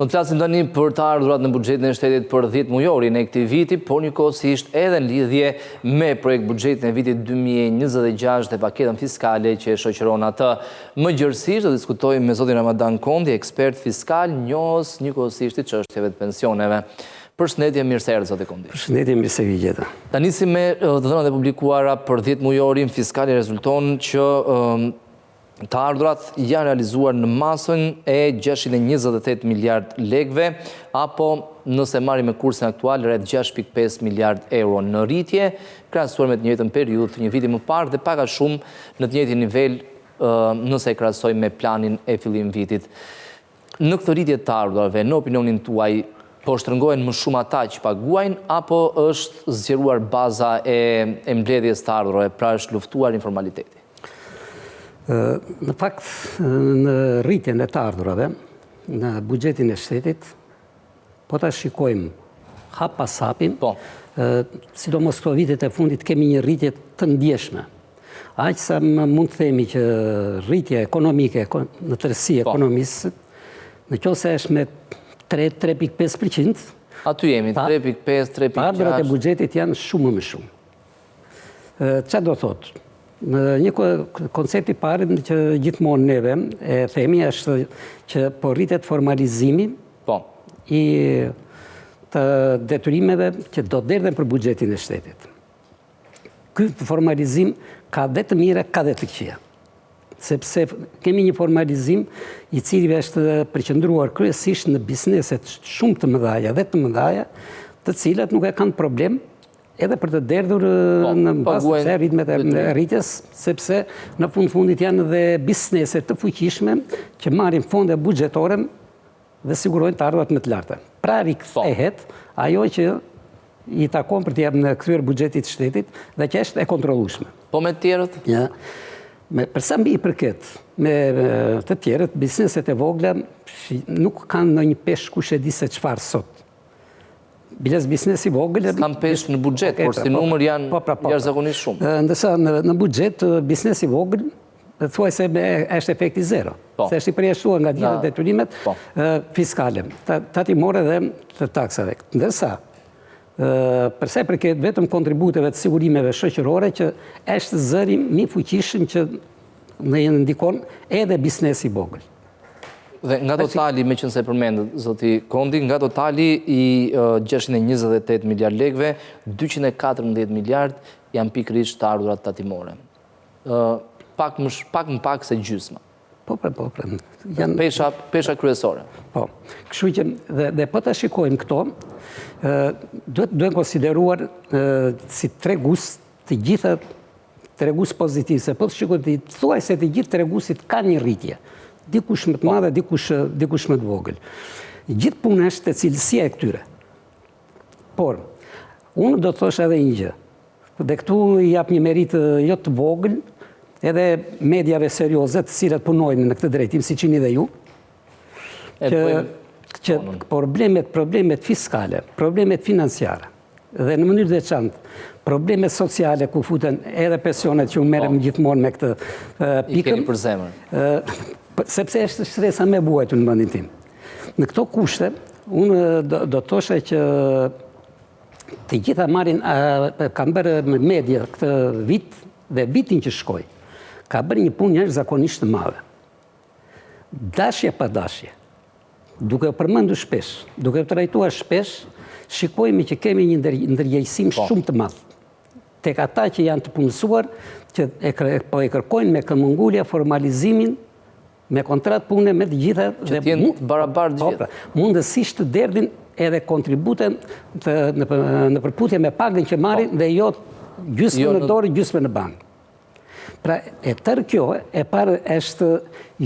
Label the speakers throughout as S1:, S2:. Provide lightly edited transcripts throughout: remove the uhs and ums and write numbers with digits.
S1: Do të flasim tani për të ardhurat në buxhetin e shtetit për 10 mujorin e këtij viti, por njëkohësisht edhe në lidhje me projekt buxhetin e vitit 2026 dhe paketën fiskale që e shoqëron atë. Më gjërësisht do diskutojmë me zotin Ramadan Kondi, ekspert fiskal, njohës njëkohësisht i çështjeve të pensioneve. Përshëndetje, mirë se erdhët, zoti Kondi.
S2: Përshëndetje, mirë se vijeta.
S1: Ta nisim me dhënat e publikuara për 10 mujorin fiskali rezulton që të ardhurat janë realizuar në masën e 628 miliard lekëve, apo nëse marrim me kursin aktual rreth 6.5 miliard euro në rritje, krahasuar me të njëjtën periudhë të një viti më parë dhe pak a shumë në të njëjtin nivel nëse e krahasojmë me planin e fillim vitit. Në këtë rritje të ardhurave, në opinionin tuaj, po shtrëngohen më shumë ata që paguajnë, apo është zgjeruar baza e mbledhjes të ardhurave, pra është luftuar informaliteti?
S2: Në fakt, në rritjen e të ardhurave, në buxhetin e shtetit, po ta shikojmë hap pas hapin, sidomos këto vitet e fundit kemi një rritje të ndjeshme. Aq sa mund të themi që rritja ekonomike në tërësi ekonomisë, në qoftë se është me 3.5%,
S1: aty jemi, 3.5, 3.6.
S2: të ardhurat e buxhetit janë shumë më shumë. Çfarë do thotë? Në një koncepti parë që gjithmonë neve e themi është që po rritet formalizimi i të detyrimeve që do derdhen për buxhetin e shtetit. Ky formalizim ka dhe të mira, ka dhe të këqija. Sepse kemi një formalizim i cili është përqendruar kryesisht në bizneset shumë të mëdha dhe të mëdha, të cilat nuk e kanë problem edhe për të derdhur në bazë të ritmet e rritjes, sepse në fundit janë dhe biznese të fuqishme që marrin fonde buxhetore dhe sigurojnë të ardhurat më të larta. Pra rikthehet ajo që i takon për të kthyer buxhetit të shtetit dhe që është e kontrollueshme.
S1: Po me të tjerët?
S2: Ja. Për sa mbi i përket me të tjerët, bizneset e vogla nuk kanë ndonjë peshë kush e di se çfarë sot. Biles biznesi vogël
S1: s'kan peshë në buxhet, por si numër janë jashtëzakonisht shumë.
S2: Ndërsa në buxhet biznesi vogël thuaj se është efekti zero. Se është i përjashtuar nga gjitha detyrimet fiskale, tatimore dhe të taksave. Ndërsa për sa i përket vetëm kontributeve të sigurimeve shoqërore që është zëri më i fuqishëm që ne ndikon edhe biznesi vogël.
S1: Dhe nga totali, me qënë se përmendët, zoti Kondi, nga totali i 628 miliard lekëve, 214 miliard janë pikërisht të ardhurat tatimore. Pak më pak se gjysma.
S2: Po.
S1: Pesha kryesore.
S2: Po. Kështu që dhe po të shikojmë këto, duhet konsideruar si tregus të gjitha tregus pozitiv, se po të shikojmë të thuaj se të gjithë tregusit ka një rritje. Dikush më të madhe, dikush më të vogël. Gjithë puna është e cilësia e këtyre. Por, unë do të thosh edhe një gjë. Dhe këtu jap një meritë jo të vogël, edhe mediave serioze të cilat punojnë në këtë drejtim, si qini dhe ju, që problemet fiskale, problemet financiare, dhe në mënyrë veçantë, problemet sociale ku futen edhe pensionet që unë merrem gjithmonë me këtë pikën.
S1: I keni për zemër.
S2: Sepse është stresa me buajtur në mendin tim. Në këto kushte, unë do të thosha që të gjitha marrin, kanë bërë media këtë vit dhe vitin që shkoi, ka bërë një punë jashtëzakonisht të madhe. Dashje pa dashje, duke përmendur shpesh, duke trajtuar shpesh, shikojmë që kemi një ndërgjegjësim shumë të madh tek ata që janë të punësuar, që po e kërkojnë me këmbëngulje formalizimin me kontratë pune me të gjitha
S1: që t'jenë barabartë gjithë.
S2: Mundësisht të derdhin edhe kontributen në përputhje me pagën që marrin dhe jo gjysmë në dorë, gjysmë në bankë. Pra e tërë kjo e parë është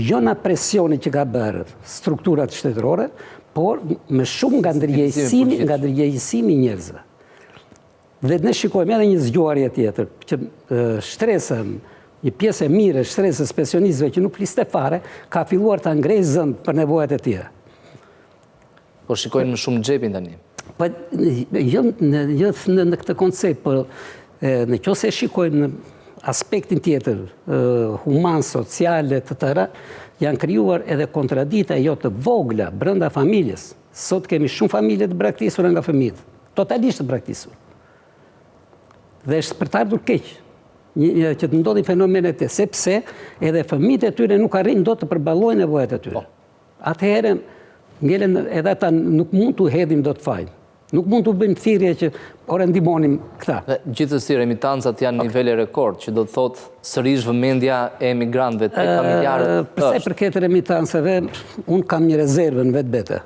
S2: jo na presioni që ka bërë strukturat shtetërore, por më shumë nga ndërgjegjësimi i njerëzve. Dhe ne shikojmë edhe një zgjuarje tjetër, që shtresa, një pjesë e mire shtresës pensionistëve që nuk fliste fare, ka filluar të ngrejë zënd për nevojat e tjera.
S1: Po shikojnë më shumë xhepin tani.
S2: Jo në këtë koncept, por në qoftë se shikojmë aspektin tjetër, human, sociale, të tëra, janë krijuar edhe kontradita jo të vogla brenda familjes. Sot kemi shumë familje të braktisura nga fëmijët, totalisht të braktisur. Dhe është për të ardhur keq që të ndodhin fenomenet e sepse edhe fëmijët e tyre nuk arrin dot të përballojnë nevojat e tyre. Atëherë ngelen edhe ata nuk mund t'u hedhim dot fajin. Nuk mund t'u bëjmë thirrje që ore ndihmonim këta.
S1: Gjithsesi remitancat janë nivele rekord, që do të thotë sërish vëmendja e emigrantëve tek familjarët.
S2: Sa i përket remitancave, unë kam një rezervë në vetvete.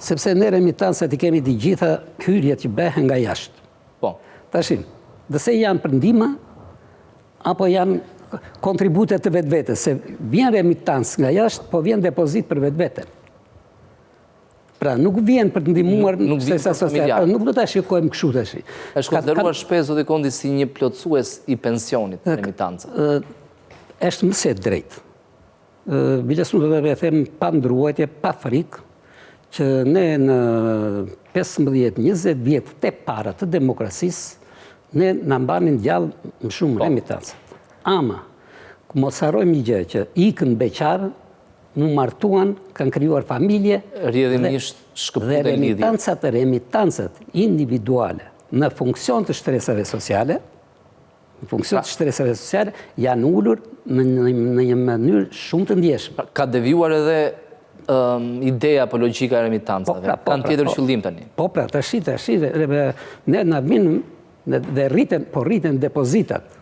S2: Sepse ne remitancët i kemi të gjitha hyrjet që bëhen nga jashtë.
S1: Po.
S2: Tashin, dëse janë për ndihmë apo janë kontribute të vetvetes, se vjen remitancë nga jashtë, po vjen depozit për vetvete. Pra, nuk vjen për të ndihmuar sesa sociale. Nuk do ta shikojmë kështu tash.
S1: Është konsideruar shpesh zoti Kondi si një plotësues i pensionit remitancave.
S2: Është më së drejtë. Bilesu do të them pa ndruajtje, pa frikë, që ne në 15-20 vjet të para të demokracisë, ne na mbanin gjallë më shumë remitancat. Ama, mos harrojmë një gjë që ikën beqarë, në martuan, kanë krijuar familje
S1: rrjedhimisht shkëputën lidhje.
S2: Dhe remitancat individuale në funksion të shtresave sociale, janë ulur në një mënyrë shumë të ndjeshme.
S1: Ka devijuar edhe ideja apo logjika e remitancave. Kanë tjetër qëllim tani.
S2: Po pra, tash ne na vinë dhe rriten depozitat.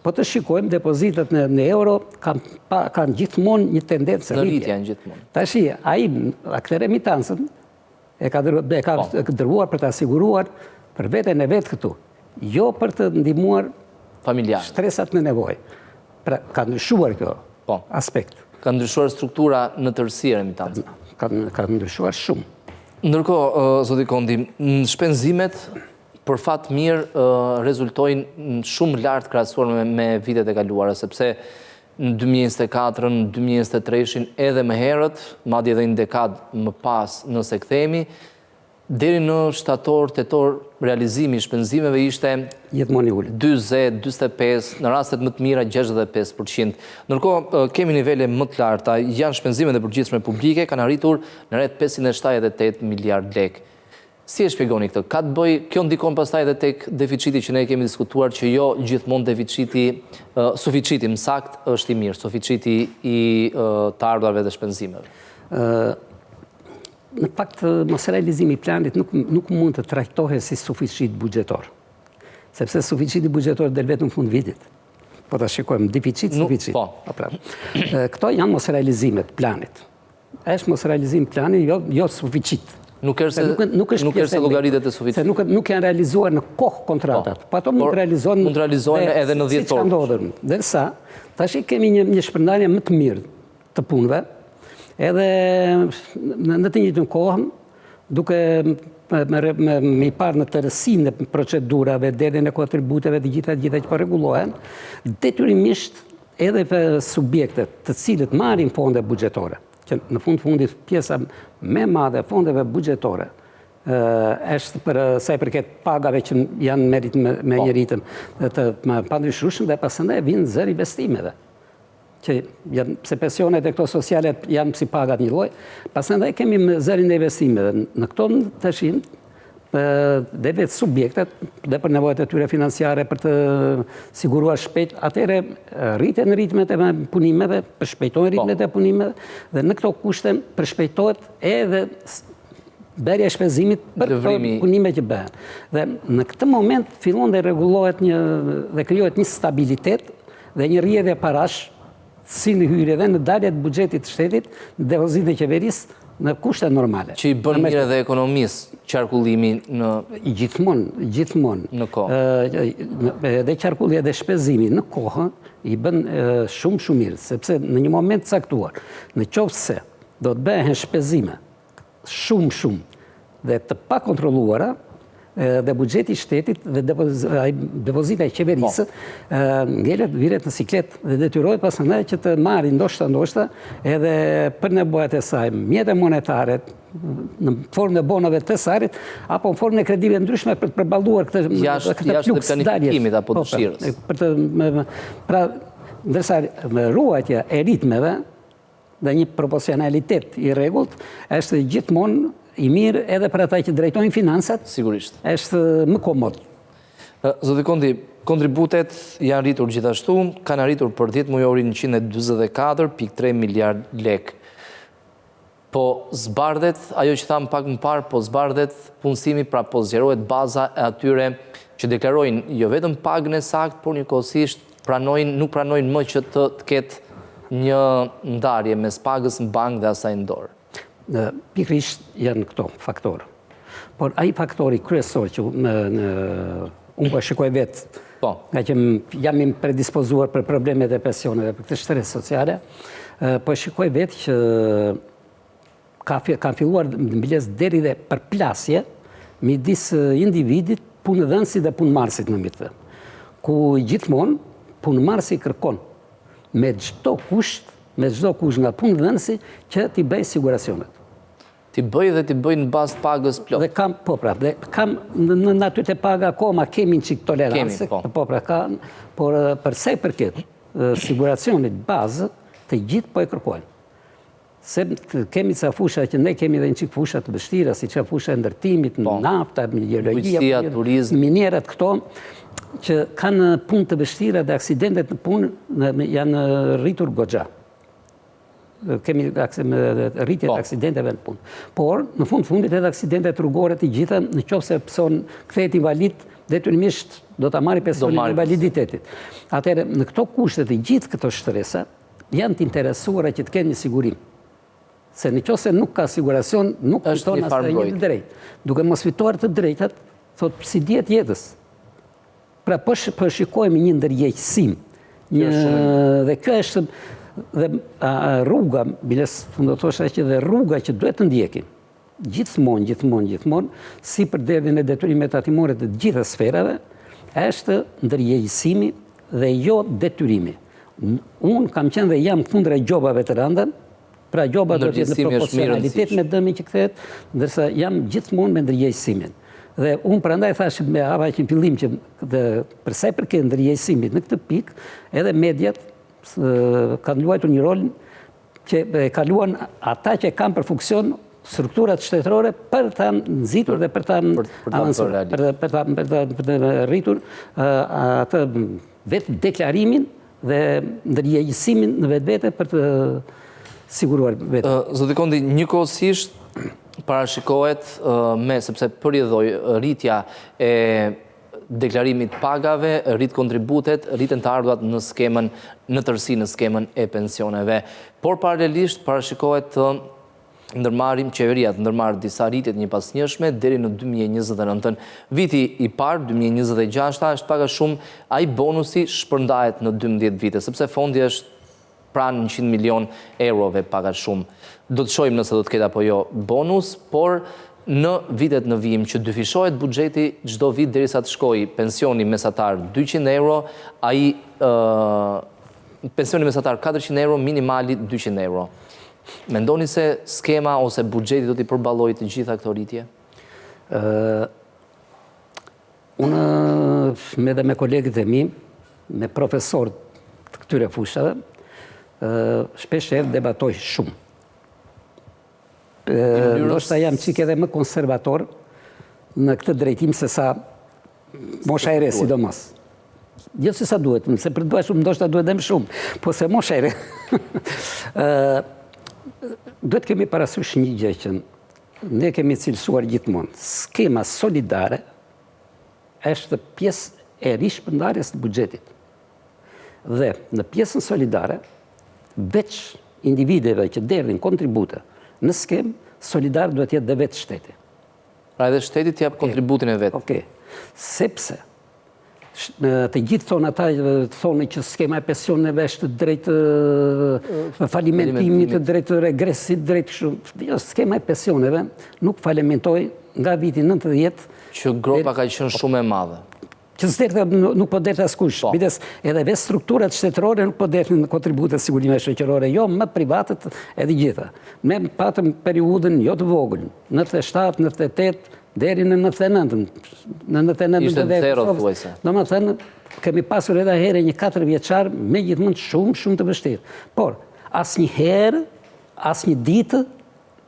S2: Po të shikojmë, depozitat në euro kanë gjithmonë një tendencë
S1: rritje. Gjithmonë.
S2: Tashi, këtë remitancën e ka dërguar për të asiguruar për veten e vetë këtu, jo për të ndihmuar
S1: familjarët.
S2: Shtresat në nevojë. Pra, ka ndryshuar kjo aspekt.
S1: Ka ndryshuar struktura në tërësi e remitancave.
S2: Ka ndryshuar shumë.
S1: Ndërkohë, zoti Kondi, shpenzimet për fat mirë rezultojnë shumë lartë krahasuar me vitet e kaluara, sepse në 2024, në 2023 edhe më herët, madje edhe një dekadë më pas nëse kthehemi, deri në shtator, tetor, realizimi i shpenzimeve ishte
S2: gjithmonë i ulët.
S1: 40, 45, në rastet më të mira 65%. Ndërkohë, kemi nivele më të larta, janë shpenzimet e përgjithshme publike, kanë arritur në rreth 578 miliard lekë. Si e shpjegoni këtë? Ka të bëj, kjo ndikon pastaj edhe tek deficiti që ne kemi diskutuar, që jo gjithmonë deficiti, suficiti më sakt është i mirë, suficiti i të ardhurave dhe shpenzimeve.
S2: Në fakt, mos realizimi i planit nuk mund të trajtohet si suficit buxhetor. Sepse suficiti buxhetor del vetëm në fund vitit. Po ta shikojmë, deficit, suficit. Këto janë mos realizimet planit. Është mos realizim plani, jo suficit.
S1: Nuk është se llogaritet e suficit.
S2: Se nuk janë realizuar në kohë kontratat. Po ato mund të realizohen
S1: edhe në 10 orë.
S2: Derisa tash kemi një shpërndarje më të mirë të punëve, edhe në të njëjtën kohë, duke me i parë në tërësinë e procedurave, derën e kontributeve, të gjitha që po rregullohen, detyrimisht edhe për subjektet të cilët marrin fonde buxhetore, që në fundit pjesa me madhe fondeve buxhetore është për sa i përket pagave që janë merit me një ritëm të pandryshueshëm, dhe pastaj vinë zëri investimeve. Se pensionet e këto sociale janë si pagat një lloj, pastaj kemi zërin e investimeve. Në këto tashin dhe vetë subjektet dhe për nevojat e tyre financiare për të siguruar shpejt, atëherë rriten ritmet e punimeve, përshpejtojnë ritmet e punimeve, dhe në këto kushte përshpejtohet edhe bërja e shpenzimit për punimet që bëhen. Dhe në këtë moment fillon dhe rregullohet dhe krijohet një stabilitet dhe një rrjedhje parash si në hyrjeve në daljet e buxhetit të shtetit, në depozitin e qeverisë, në kushte normale.
S1: Që i bën mirë edhe ekonomisë qarkullimi në...
S2: Gjithmonë.
S1: Në kohë.
S2: Dhe qarkulli dhe shpenzimi në kohë i bën shumë mirë, sepse në një moment caktuar, në qoftë se do të bëhen shpenzime shumë dhe të pa kontrolluara, dhe buxheti i shtetit dhe depozita e qeverisë ngelet viret në siklet dhe detyrohet pastaj që të marrë ndoshta edhe për nevojat e saj mjete monetare, në formë e bonave të sarit, apo në formë e kredive ndryshme për të përballuar këtë
S1: jashtë të planifikimit apo dëshirës.
S2: Pra, ndërsa ruajtja e ritmeve dhe një proporcionalitet i rregullt është gjithmonë i mirë edhe për ata që drejtojnë finansat.
S1: Sigurisht.
S2: Është më komod.
S1: Zoti Kondi, kontributet janë rritur gjithashtu, kanë arritur për 10 mujorin 144.3 miliard lek. Po zbardhet, ajo që thamë pak më parë, po zbardhet punësimi, pra po zgjerohet baza e atyre që deklarojnë jo vetëm pagën e saktë, por njëkohësisht nuk pranojnë më që të ketë një ndarje mes pagës në bankë dhe asaj në dorë.
S2: Pikrisht janë këto faktorë. Por ai faktori kryesor që unë po shikoj vetë, nga që jam i predispozuar për problemet e pensioneve, për këtë shtresë sociale, po shikoj vetë që kanë filluar mbylles deri dhe përplasje midis individit, punëdhënësit dhe punëmarrësit në mitë. Ku gjithmonë punëmarrësi kërkon me çdo kusht nga punëdhënësi që t'i bëj siguracionet.
S1: T'i bëj dhe t'i bëj në bazë pagës plot.
S2: Dhe kam në natyrë të paga akoma kemi një çik tolerancë, por për sa i përket siguracionit bazë, të gjithë po e kërkojnë. Se kemi ca fusha që ne kemi dhe një qikë fusha të vështira, si që fusha e ndërtimit, nafta, geologjia, minierat këto, që kanë punë të vështira dhe aksidentet në punë janë rritur goxha. Kemi rritjet aksidenteve në punë. Por, në fundit edhe aksidentet rrugore të gjitha, në qoftë se pëson kthehet invalid, detyrimisht do ta marrë pensionin e invaliditetit. Atëherë, në këto kushte të gjithë këto shtresa, janë të interesuara që të kenë një sigurim. Se në qoftë se nuk ka siguracion, nuk fiton asnjë një të drejtë. Duke mos fituar të drejtat, thotë si dihet jetës. Pra po shikojmë një ndërgjegjësim. Dhe kjo është dhe rruga, biles do thosha që dhe rruga që duhet të ndjekim. Gjithmonë, si për derdhjen e detyrimeve tatimore të gjitha sferave, është ndërgjegjësimi dhe jo detyrimi. Unë kam qenë dhe jam kundra gjobave të rënda, pra gjoba do të jetë në proporcionalitet me dëmin që kthehet, ndërsa jam gjithmonë me ndërgjegjësimin. Dhe unë prandaj thash me hapa që në fillim që për sa i përket ndërgjegjësimit në këtë pikë, edhe mediat kanë luajtur një rol që e kaluan ata që kanë për funksion strukturat shtetërore për ta nxitur dhe për ta avancuar, për të rritur atë vetë deklarimin dhe ndërgjegjësimin në vetvete për të siguruar vetë.
S1: Zoti Kondi, njëkohësisht parashikohet sepse përjedhoj rritja e deklarimit pagave, rrit kontributet, rriten të ardhurat në skemën, në tërësi në skemën e pensioneve. Por paralelisht parashikohet të ndërmarrim qeveria të ndërmarrë disa rritjet një pas njëshme deri në 2029. Viti i parë, 2026, është pak a shumë ai bonusi shpërndahet në 12 vite, sepse fondi është pranë 100 milion eurove pak a shumë. Do të shohim nëse do të ketë apo jo bonus, por në vitet në vijim që dyfishohet buxheti çdo vit derisa të shkojë pensioni mesatar 200 euro, ai pensioni mesatar 400 euro, minimali 200 euro. Mendoni se skema ose buxheti do t'i përballojë të gjitha këto rritje?
S2: Unë me kolegët e mi, me profesor të këtyre fushave, shpesh debatoj shumë. Ndoshta jam qik edhe më konservator në këtë drejtim se sa mosha e re sidomos. Jo se sa duhet, se për të bëhet shumë, ndoshta duhet dhe më shumë, po se mosha e re. Duhet kemi parasysh një gjë që ne kemi cilësuar gjithmonë. Skema solidare është pjesë e rishpërndarjes të buxhetit. Dhe në pjesën solidare, veç individeve që derdhin kontribute në skem, solidar duhet jetë dhe vetë shteti.
S1: Pra edhe shteti t'jap kontributin e vetë.
S2: Okej. Sepse të gjithë thonë ata thonë që skema e pensioneve është drejt falimentimit, drejt regresit, drejt shumë. Skema e pensioneve nuk falimentoi nga viti 90
S1: që gropa ka qenë shumë e madhe.
S2: që nuk po dertë askush. Bides edhe vetë strukturat shtetërore nuk po dertë në kontributet sigurime shoqërore, jo më privatët edhe gjitha. Ne patëm periudën jo të vogël, 97, 98, deri në 99.
S1: Ishte në zero, thuajse.
S2: Do më thënë, kemi pasur edhe herë një 4 vjeçar me gjithmonë shumë të vështirë. Por, asnjëherë, asnjë ditë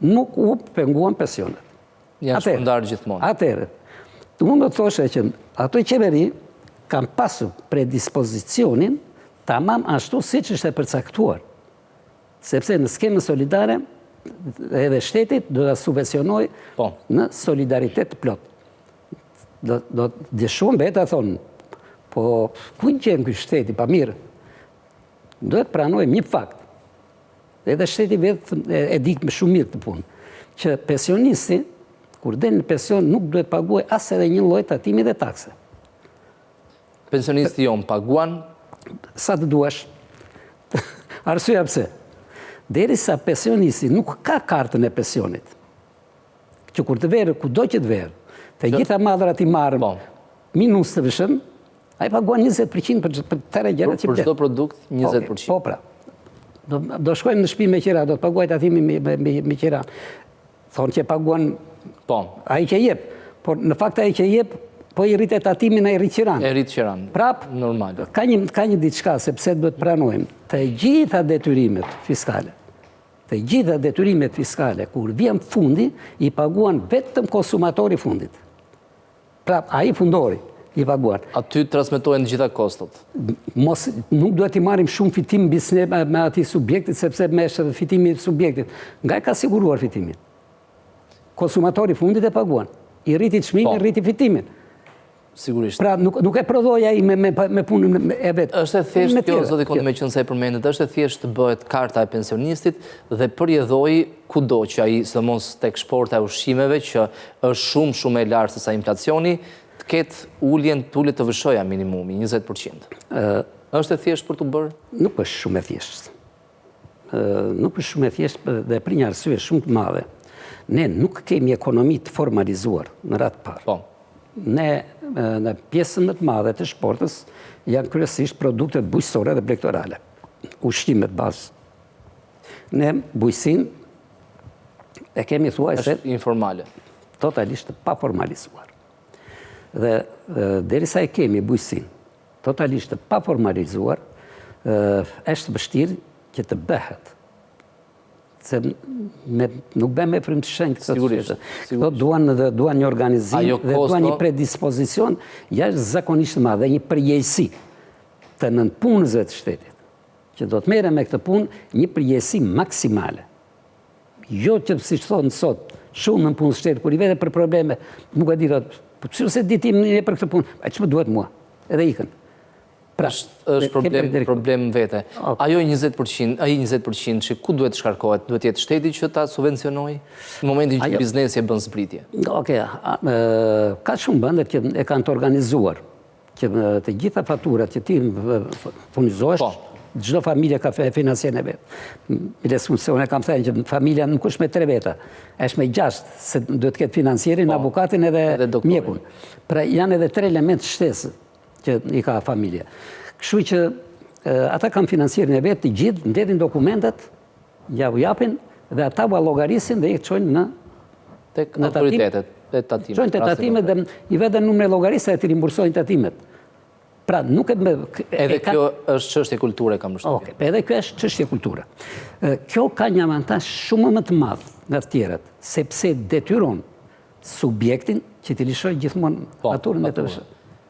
S2: nuk u penguan pensionet.
S1: Janë shpërndarë gjithmonë.
S2: Atëherë, unë do të thoshe që ato qeveri kanë pasur predispozicionin tamam ashtu siç është e përcaktuar. Sepse në skemën solidare edhe shtetit do të subvencionoj në solidaritet plot. Do të shumë beta thonë, po ku gjen ky shteti pa mirë? Do të pranojmë një fakt. Edhe shteti vetë e di më shumë mirë të punë, që pensionisti kur del në pension nuk duhet paguaj as edhe një lloj tatimi dhe takse.
S1: Pensionisti jon paguan
S2: sa të duash. Arsyeja pse? Derisa pensionisti nuk ka kartën e pensionit, që kur të verë, kudo që të verë, të gjitha madhrat i marrë minus të vëshën, ai paguan 20% për tëra gjërat që
S1: për çdo produkt 20%.
S2: Po pra. Do shkojmë në shtëpi me qira, do të paguaj tatimi me qira. Thonë që paguan ai që jep, por në fakt ai që jep, po i rritet tatimin ai rrit qiran.
S1: E rrit qiran.
S2: Prap,
S1: normal.
S2: Ka një diçka, sepse duhet pranojmë të gjitha detyrimet fiskale. Të gjitha detyrimet fiskale, kur vjen fundi, i paguan vetëm konsumatori fundit. Prap, ai fundori i paguan.
S1: Aty transmetohen gjitha kostot.
S2: Nuk duhet i marrim shumë fitim bisne me ati subjektit, sepse me fitimi subjektit. Nga e ka siguruar fitimin. Konsumatori fundit e paguan. I rriti çmimin, rriti fitimin.
S1: Sigurisht.
S2: Pra nuk e prodhoi ai me punën e vet.
S1: Është e thjeshtë kjo, zoti Konti, me qenë se e përmendet, është e thjeshtë të bëhet karta e pensionistit dhe përjedhoi kudo që ai, sidomos tek shporta e ushqimeve, që është shumë e lartë se sa inflacioni, të ketë uljen të vëshoja minimumi 20%. Është e thjeshtë për të bërë?
S2: Nuk është shumë e thjeshtë. Nuk është shumë e thjeshtë dhe për një arsye shumë të madhe. Ne nuk kemi ekonomi të formalizuar në radhë parë. Ne në pjesën më të madhe të shportës janë kryesisht produktet bujqësore dhe blegtorale. Ushqimet bazë. Ne bujqësinë e kemi thuajse
S1: është informale.
S2: Totalisht pa formalizuar. Dhe derisa e kemi bujqësinë totalisht pa formalizuar, është vështirë që të bëhet. Se nuk bëhem me frymë të shenjtë këtë qytetë. Këto duan një organizim dhe duan një predispozicion jashtëzakonisht të madh dhe një përgjegjësi të nënpunësve të shtetit, që do të merren me këtë punë një përgjegjësi maksimale. Jo që siç thonë sot, shumë nënpunës shtetit kur i vete për probleme, nuk e di po çu se ditim ne për këtë punë, ç'më duhet mua? Edhe ikën.
S1: është problem vete. Ai 20% që ku duhet të shkarkohet? Duhet jetë shteti që ta subvencionojë në momentin që biznesi e bën zbritje?
S2: Ka shumë vende që e kanë të organizuar, që të gjitha faturat që ti furnizohesh, çdo familje ka financierën e vet. Unë kam thënë që familja nuk është me 3 veta, është me 6, se duhet të ketë financierin, avokatin edhe mjekun. Pra janë edhe 3 elementë shtesë që i ka familja. Kështu që ata kanë financierin e vetë të gjithë, mbledhin dokumentet, ja u japin dhe ata u llogarisin dhe i çojnë në
S1: tek autoritetet, te tatimet.
S2: Çojnë te tatimet dhe i vëdhen numrin e llogarisë e ti rimbursojnë tatimet. Pra nuk
S1: edhe kjo është çështje kulture kam përshtypjen.
S2: Edhe kjo është çështje kulture. Kjo ka një avantazh shumë më të madh nga të tjerat, sepse detyron subjektin që t'i lëshojë gjithmonë faturën e të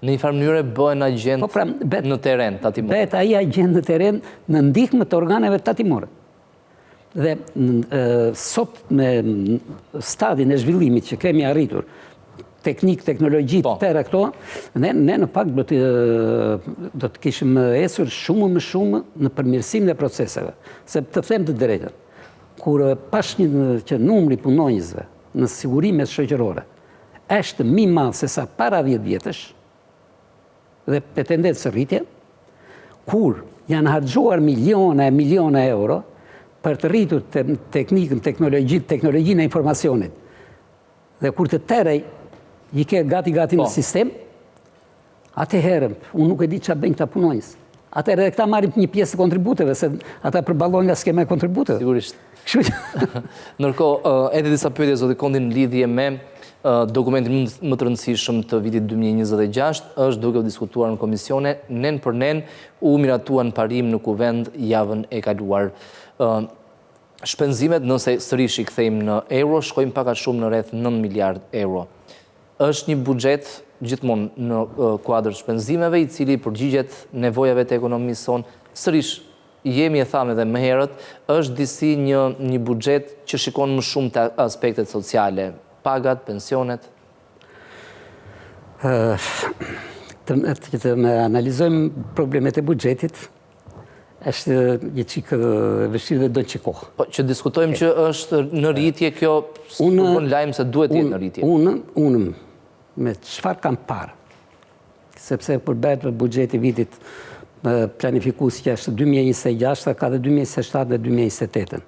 S1: në një farë mënyrë bëhen agent në terren tatimor.
S2: Bëhet ai agent në terren në ndihmë të organeve tatimore. Dhe sot me stadin e zhvillimit që kemi arritur, teknik, teknologji, tëra këto, ne në fakt do të kishim ecur shumë më shumë në përmirësimin e proceseve. Se të them të drejtën, kur pash që numri punonjësve në sigurimet shoqërore është më i madh se sa para 10 vjetësh, dhe për tendencë rritje, kur janë harxuar miliona euro për të rritur teknikën, teknologjinë e informacionit, dhe kur të tërej i ke gati në sistem, Atëherë, unë nuk e di çfarë bëjnë këta punonjës. Atëherë këta marrin një pjesë të kontributeve, se ata përballojnë nga skema e kontributeve.
S1: Sigurisht.
S2: Kështu që
S1: Ndërkohë, edhe disa pyetje zoti Kondi në lidhje me dokumentin më të rëndësishëm të vitit 2026 është duke u diskutuar në komisione, nen për nen u miratuan parim në kuvend javën e kaluar. Shpenzimet, nëse sërish i kthejmë në euro, shkojmë pak a shumë në rreth 9 miliard euro. Është një buxhet gjithmonë në kuadër shpenzimeve i cili përgjigjet nevojave të ekonomisë sonë. Sërish, jemi e thamë edhe më herët, është disi një buxhet që shikon më shumë të aspektet sociale, pagat, pensionet?
S2: Të me analizojmë problemet e buxhetit, është një qikë vështirë dhe do në qikohë.
S1: Po, që diskutojmë që është në rritje, kjo në lajmë se duhet jetë në rritje.
S2: Unë, me qëfar kam parë, sepse përbet për buxheti vitit planifikus që është 2026, ka dhe 2027 dhe 2028,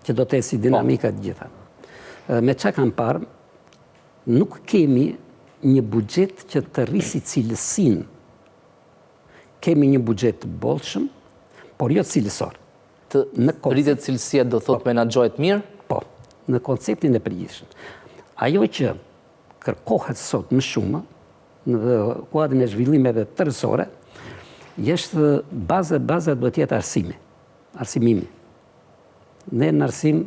S2: që do të esi dinamika të gjitha. Me që kam parë, nuk kemi një buxhet që të rrisi cilësin. Kemi një buxhet të bollshëm, por jo cilësor.
S1: Të rritet cilësia do thot menaxhohet mirë?
S2: Po, në konceptin e përgjithshëm. Ajo që kërkohet sot më shumë, në kuadrin e zhvillimeve tërësore, është baza do të jetë arsimi, arsimimi. Ne në arsim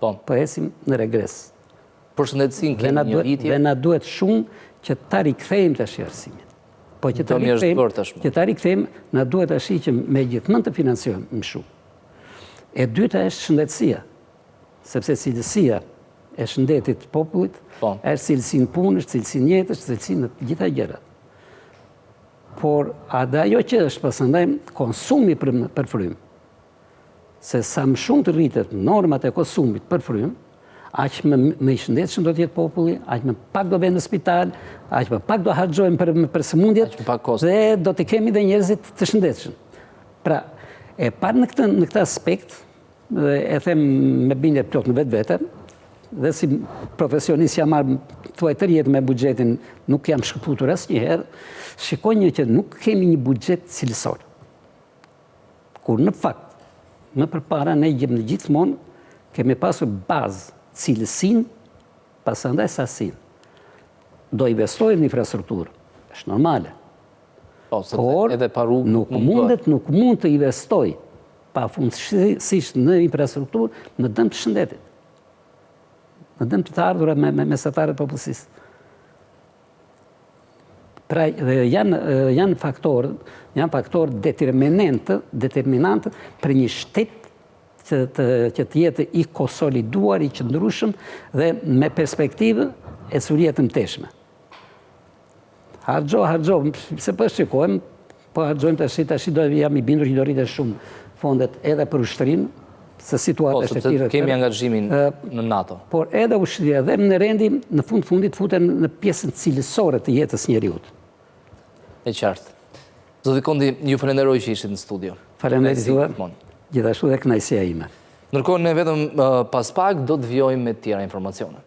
S2: po esim në regres.
S1: Përshëndetësin kemi një rritje?
S2: Dhe na duhet shumë që ta rikthejmë tash arsimin. Po që ta rikthejmë, na duhet tash që me gjithmonë të financojmë më shumë. E dyta është shëndetësia, sepse cilësia e shëndetit të popullit është cilësinë punës, cilësinë jetës, cilësinë të gjitha gjërat. Por ajo që është pasandaj konsumi për frymë, se sa më shumë të rritet normat e konsumit për frymë, aq më i shëndetshëm do të jetë populli, aq më pak do vjen në spital, aq më pak do harxojmë për sëmundjet dhe do të kemi dhe njerëzit të shëndetshëm. Pra, e parë në këtë aspekt, e them me bindje plot në vetvete, dhe si profesionist jam marrë thuaj tërë jetë me buxhetin, nuk jam shkëputur asnjëherë, shikoj një që nuk kemi një buxhet cilësor. Kur në fakt, më përpara ne gjithmonë kemi pasur bazë cilësinë, pasandaj sasinë. Do investojë në infrastrukturë, është normale. Por nuk mund të investoj pafundësisht në infrastrukturë në dëm të shëndetit. Në dëm të ardhura mesatarët popullsisë. Pra janë faktorë determinantë për një shtet që të jetë i konsoliduar, i qëndrueshëm dhe me perspektivë e surie të mteshme. Harxho, se po shikojmë, po harxojmë tash do jam i bindur që do rritet shumë fondet edhe për ushtrinë, se situata është e tillë.
S1: Kemi angazhimin në NATO.
S2: Por edhe ushtria dhe në rendi në fundit futen në pjesën cilësore të jetës njeriut.
S1: E qartë. Zoti Kondi, ju falenderoj që ishit në studio.
S2: Faleminderit. Gjithashtu dhe kënaqësia ime.
S1: Ndërkohë ne vetëm pas pak do të vijojmë me tjera informacione.